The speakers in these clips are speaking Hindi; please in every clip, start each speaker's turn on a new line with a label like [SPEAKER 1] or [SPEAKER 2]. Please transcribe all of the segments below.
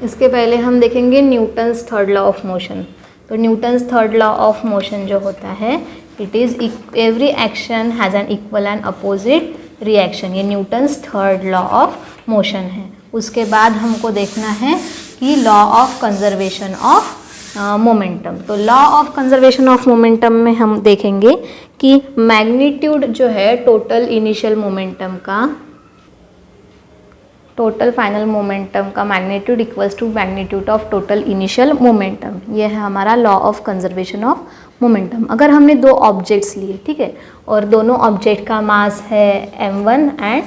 [SPEAKER 1] इसके पहले हम देखेंगे Newton's third law of motion. तो Newton's third law of motion जो होता है, it is every action has an equal and opposite reaction. ये Newton's third law of motion है। उसके बाद हमको देखना है कि law of conservation of momentum. तो law of conservation of momentum में हम देखेंगे कि मैग्नीट्यूड जो है टोटल इनिशियल मोमेंटम का, टोटल फाइनल मोमेंटम का magnitude equals to magnitude of total initial momentum. ये है हमारा law of conservation of momentum. अगर हमने दो ऑब्जेक्ट्स लिए, ठीक है, और दोनों ऑब्जेक्ट का मास है m1 एंड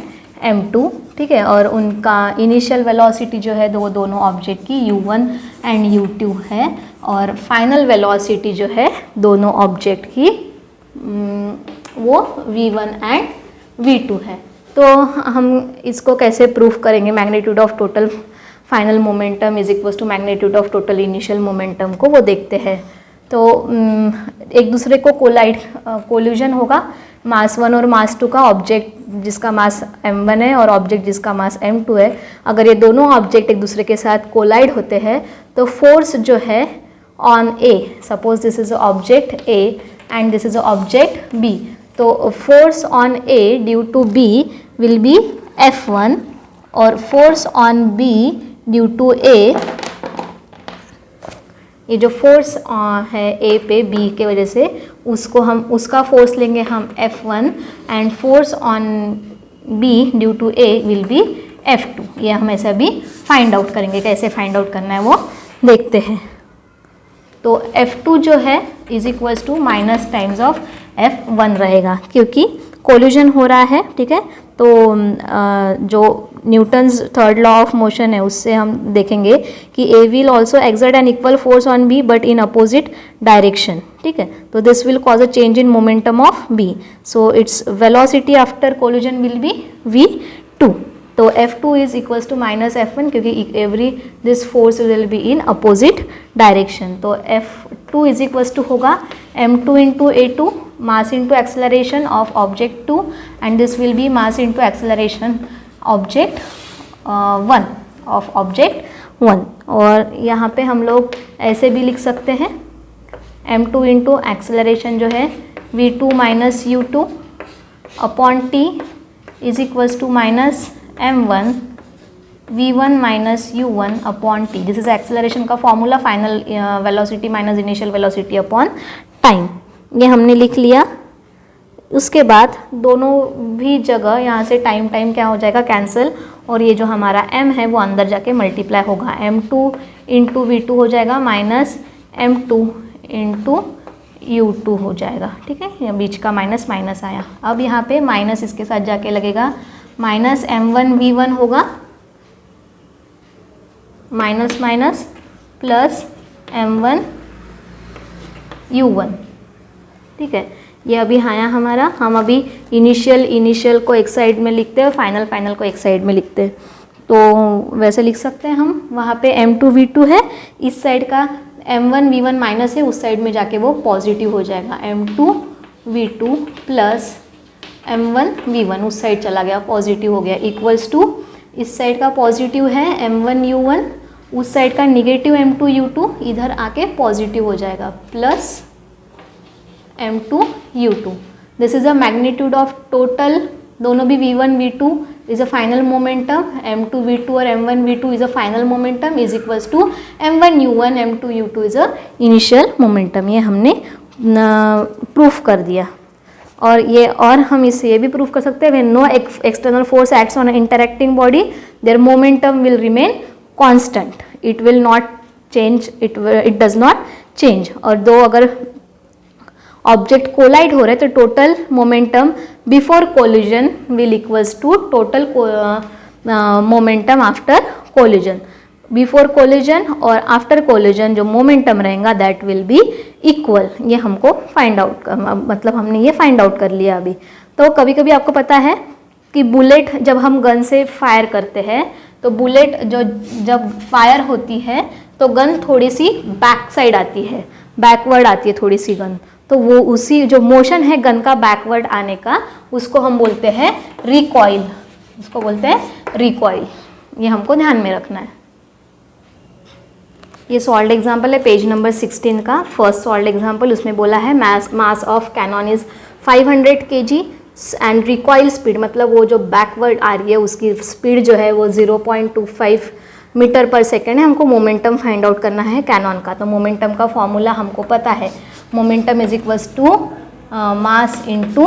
[SPEAKER 1] m2, ठीक है, और उनका इनिशियल वेलोसिटी जो है वो दोनों ऑब्जेक्ट की u1 एंड u2 है, और फाइनल वेलोसिटी जो है दोनों ऑब्जेक्ट की वो v1 एंड v2 है। तो हम इसको कैसे प्रूफ करेंगे? Magnitude of total final momentum is equal to magnitude of total initial momentum को वो देखते हैं। तो एक दूसरे को कोल्यूजन होगा मास 1 और मास 2 का। ऑब्जेक्ट जिसका मास m1 है और ऑब्जेक्ट जिसका मास m2 है, अगर ये दोनों ऑब्जेक्ट एक दूसरे के साथ कोलाइड होते हैं तो फोर्स जो है on A, suppose this is object A and this is object B, तो force on A due to B will be F1 और force on B due to A, ये जो फोर्स है A पे B के वजह से उसका फोर्स लेंगे हम F1 and force on B due to A will be F2। ये हम ऐसा भी फाइंड आउट करेंगे। कैसे फाइंड आउट करना है वो देखते हैं। तो F2 जो है is equals to minus times of F1 रहेगा, क्योंकि कोलिजन हो रहा है, ठीक है। तो जो Newton's third law of motion है उससे हम देखेंगे कि A will also exert an equal force on B but in opposite direction, ठीक है। तो this will cause a change in momentum of B, so its velocity after collision will be v2। तो F2 is equals to minus F1, क्योंकि every this force will be in opposite direction. तो F2 इज इक्वल्स टू होगा m2 into A2 mass into acceleration of object 2 and this will be mass into acceleration object 1 of object 1। और यहाँ पे हम लोग ऐसे भी लिख सकते हैं m2 इंटू एक्सेलरेशन जो है v2 minus u2 upon t is equals to minus m1 v1 minus u1 upon t। This is acceleration का formula, final velocity minus initial velocity upon time. ये हमने लिख लिया। उसके बाद दोनों भी जगह यहाँ से टाइम क्या हो जाएगा? कैंसिल, और ये जो हमारा m है वो अंदर जाके मल्टीप्लाई होगा। m2 इंटू v2 हो जाएगा माइनस m2 इंटू u2 हो जाएगा, ठीक है। ये बीच का माइनस माइनस आया। अब यहाँ पे माइनस इसके साथ जाके लगेगा, माइनस m1 v1 होगा minus minus plus m1 u1, ठीक है। ये अभी आया हमारा। हम अभी इनिशियल को एक साइड में लिखते हैं, फाइनल को एक साइड में लिखते हैं। तो वैसे लिख सकते हैं हम, वहाँ पे m2 v2 है, इस साइड का m1 v1 माइनस है, उस साइड में जाके वो पॉजिटिव हो जाएगा। m2 v2 plus m1 v1 उस साइड चला गया, पॉजिटिव हो गया, इक्वल्स टू इस साइड का पॉजिटिव है m1 u1, उस साइड का निगेटिव m2 u2 इधर आके पॉजिटिव हो जाएगा, plus m2 u2। This is a magnitude of total, दोनों भी v1 v2 is a final momentum, m2 v2 और m1 v2 is a final momentum is equals to m1 u1 m2 u2 is a initial momentum. ये हमने प्रूफ कर दिया। और हम इससे ये भी प्रूफ कर सकते हैं, when no external force acts on interacting body their momentum will remain constant, it will not change, it does not change. और दो अगर ऑब्जेक्ट कोलाइड हो रहे तो total momentum before collision will equals to total momentum after collision. Before collision और आफ्टर कोलिजन जो मोमेंटम रहेगा दैट विल बी इक्वल। ये हमको फाइंड आउट, मतलब हमने ये फाइंड आउट कर लिया अभी। तो कभी कभी आपको पता है कि बुलेट जब हम गन से फायर करते हैं तो बुलेट जब फायर होती है तो गन थोड़ी सी बैक साइड आती है, बैकवर्ड आती है थोड़ी सी गन। तो वो उसी जो मोशन है गन का बैकवर्ड आने का, उसको हम बोलते हैं रिकॉइल, उसको बोलते हैं रिकॉइल। ये हमको ध्यान में रखना है। ये सॉल्व्ड एग्जाम्पल है पेज नंबर 16 का, फर्स्ट सॉल्व्ड एग्जाम्पल। उसमें बोला है mass of Canon is 500 kg and recoil speed, मतलब वो जो बैकवर्ड आ रही है उसकी स्पीड जो है वो 0.25 मीटर पर सेकेंड है। हमको मोमेंटम फाइंड आउट करना है कैनॉन का। तो मोमेंटम का फॉर्मूला हमको पता है, momentum is equals to mass into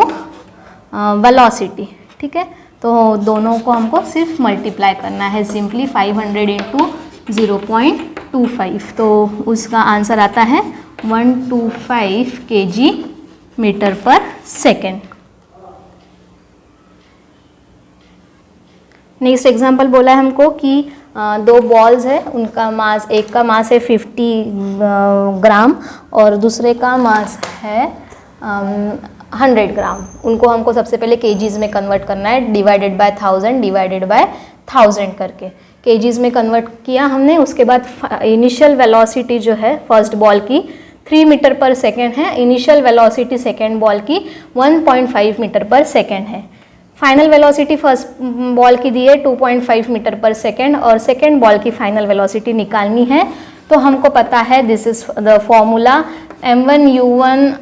[SPEAKER 1] velocity, ठीक है। तो दोनों को हमको सिर्फ मल्टीप्लाई करना है सिंपली, 500 इंटू 0.25, तो उसका आंसर आता है 125 kg metre per second. Next example बोला है हमको कि दो बॉल्स है, उनका मास, एक का मास है 50 ग्राम और दूसरे का मास है 100 ग्राम। उनको हमको सबसे पहले केजीज में कन्वर्ट करना है, डिवाइडेड बाय 1000 करके केजीज में कन्वर्ट किया हमने। उसके बाद इनिशियल वेलोसिटी जो है फर्स्ट बॉल की 3 मीटर पर सेकेंड है, इनिशियल वेलोसिटी सेकेंड बॉल की 1.5 मीटर पर सेकेंड है। फाइनल वेलोसिटी फर्स्ट बॉल की दी है 2.5 मीटर पर सेकेंड और सेकेंड बॉल की फाइनल वेलोसिटी निकालनी है। तो हमको पता है this is the formula m1u1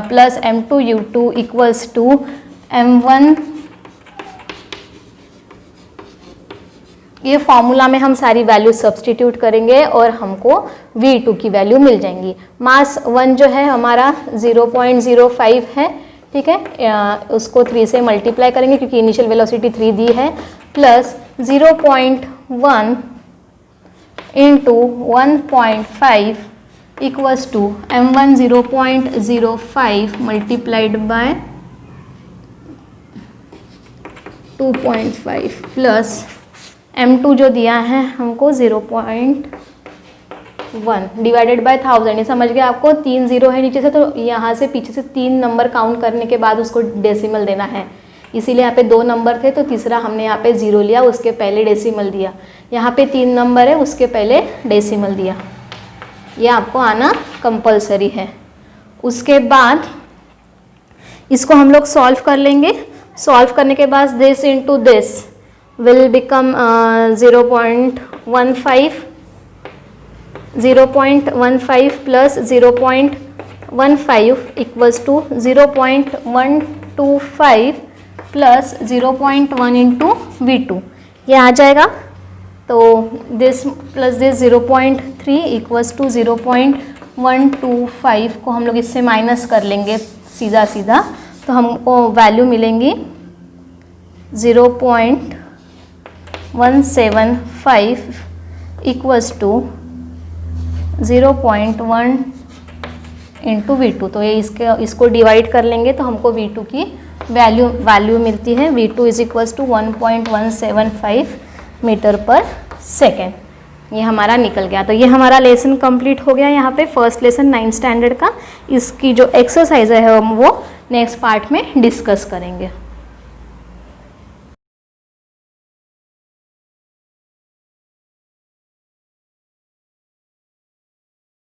[SPEAKER 1] plus m2u2 equals to m1। ये फॉर्मूला में हम सारी वैल्यू सब्सटीट्यूट करेंगे और हमको v2 की वैल्यू मिल जाएंगी। मास 1 जो है हमारा 0.05 है, ठीक है, उसको 3 से मल्टीप्लाई करेंगे क्योंकि इनिशियल वेलोसिटी 3 दी है, plus 0.1 into 1.5 equals to m1 0.05 multiplied by 2.5 plus m2 जो दिया है हमको 0.1 डिवाइडेड बाय 1000। ये समझ गए आपको, 3 0 है नीचे से, तो यहाँ से पीछे से 3 नंबर काउंट करने के बाद उसको डेसिमल देना है। इसीलिए यहाँ पे 2 नंबर थे तो तीसरा हमने यहाँ पे 0 लिया, उसके पहले डेसिमल दिया। यहाँ पे 3 नंबर है, उसके पहले डेसिमल दिया। ये आपको आना कंपलसरी है। उसके बाद इसको हम लोग सॉल्व कर लेंगे। सॉल्व करने के बाद this into this will become 0.15 plus 0.15 equals to 0.125 plus 0.1 into V2, ये आ जाएगा। तो this plus this 0.3 equals to 0.125 को हम लोग इससे माइनस कर लेंगे सीधा सीधा, तो हमको वैल्यू मिलेंगी 0.175 इक्वल्स टू 0.1 इंटू V2। तो ये इसको डिवाइड कर लेंगे तो हमको V2 की वैल्यू मिलती है। V2 is equals to 1.175 metre per second. ये हमारा निकल गया। तो ये हमारा लेसन कंप्लीट हो गया यहाँ पे, फर्स्ट लेसन 9th स्टैंडर्ड का। इसकी जो एक्सरसाइज है हम वो नेक्स्ट पार्ट में डिस्कस करेंगे।